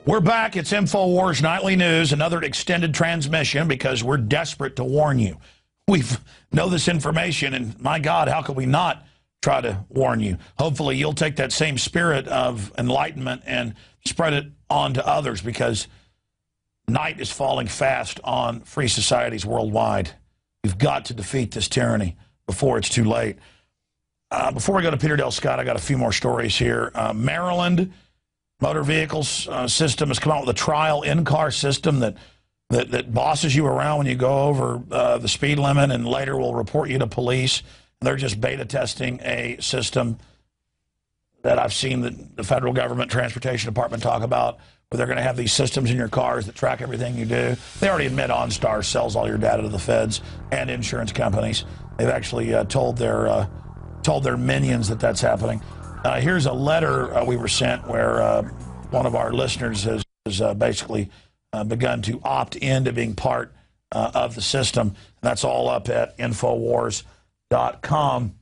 We're back. It's InfoWars Nightly News, another extended transmission because we're desperate to warn you. We know this information, and my God, how could we not try to warn you? Hopefully, you'll take that same spirit of enlightenment and spread it on to others, because night is falling fast on free societies worldwide. We've got to defeat this tyranny before it's too late. Before we go to Peter Dale Scott, I got a few more stories here. Maryland Motor Vehicles System has come out with a trial in-car system that bosses you around when you go over the speed limit, and later will report you to police. They're just beta testing a system that I've seen the federal government transportation department talk about, where they're going to have these systems in your cars that track everything you do. They already admit OnStar sells all your data to the feds and insurance companies. They've actually told their minions that that's happening. Here's a letter we were sent where one of our listeners has basically begun to opt into being part of the system. And that's all up at Infowars.com.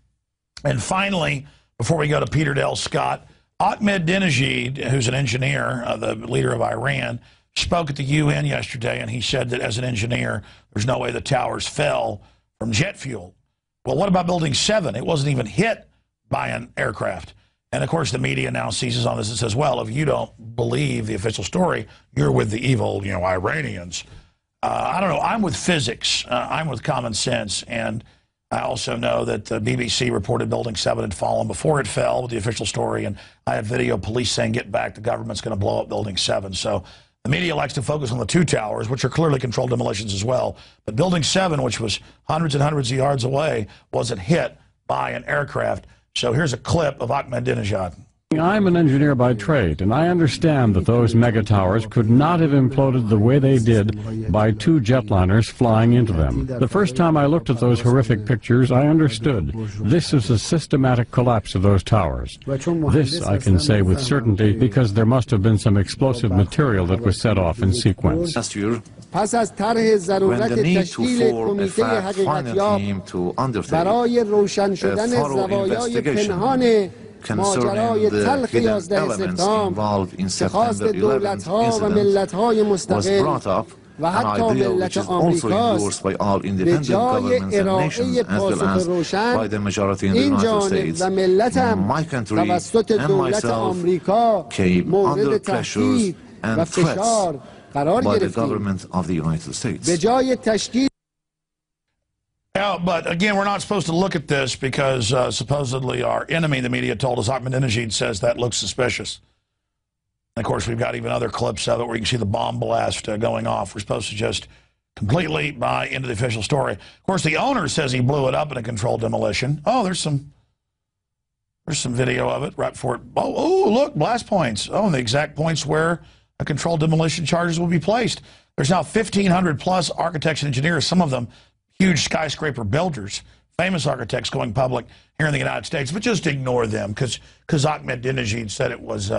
And finally, before we go to Peter Dale Scott, Ahmadinejad, who's an engineer, the leader of Iran, spoke at the UN yesterday, and he said that as an engineer, there's no way the towers fell from jet fuel. Well, what about Building 7? It wasn't even hit by an aircraft. And, of course, the media now seizes on this and says, well, if you don't believe the official story, you're with the evil, Iranians. I don't know. I'm with physics. I'm with common sense. And I also know that the BBC reported Building 7 had fallen before it fell with the official story. And I have video police saying, get back, the government's going to blow up Building 7. So the media likes to focus on the two towers, which are clearly controlled demolitions as well. But Building 7, which was hundreds and hundreds of yards away, wasn't hit by an aircraft. So here's a clip of Ahmadinejad. I'm an engineer by trade, and I understand that those mega towers could not have imploded the way they did by two jetliners flying into them. The first time I looked at those horrific pictures, I understood. This is a systematic collapse of those towers. This I can say with certainty, because there must have been some explosive material that was set off in sequence. Last year, when the need to form a fact-finding team to undertake a thorough investigation concerning the hidden elements involved in September 11th incident was brought up, an idea which is also endorsed by all independent governments and nations, as well as by the majority in the United States. My country and myself came under pressures and threats by the government of the United States. Yeah, but again, we're not supposed to look at this because supposedly our enemy, the media, told us Ahmadinejad says that looks suspicious. And of course, we've got even other clips of it where you can see the bomb blast going off. We're supposed to just completely buy into the official story. Of course, the owner says he blew it up in a controlled demolition. Oh, there's some video of it right before it. Oh, look, blast points. Oh, and the exact points where a controlled demolition charges will be placed. There's now 1,500 plus architects and engineers, some of them huge skyscraper builders, famous architects going public here in the United States, but just ignore them because Ahmadinejad said it was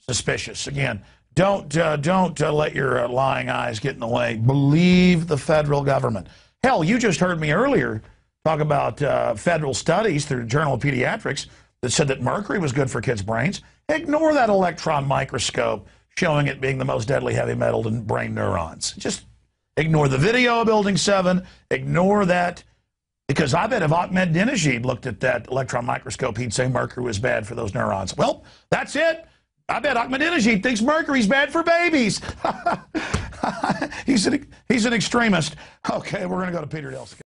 suspicious. Again, don't let your lying eyes get in the way. Believe the federal government. Hell, you just heard me earlier talk about federal studies through the Journal of Pediatrics that said that mercury was good for kids' brains. Ignore that electron microscope showing it being the most deadly heavy metal in brain neurons. Just ignore the video of Building 7. Ignore that, because I bet if Ahmadinejad looked at that electron microscope, he'd say mercury was bad for those neurons. Well, that's it. I bet Ahmadinejad thinks mercury's bad for babies. He's an extremist. Okay, we're going to go to Peter Dale Scott.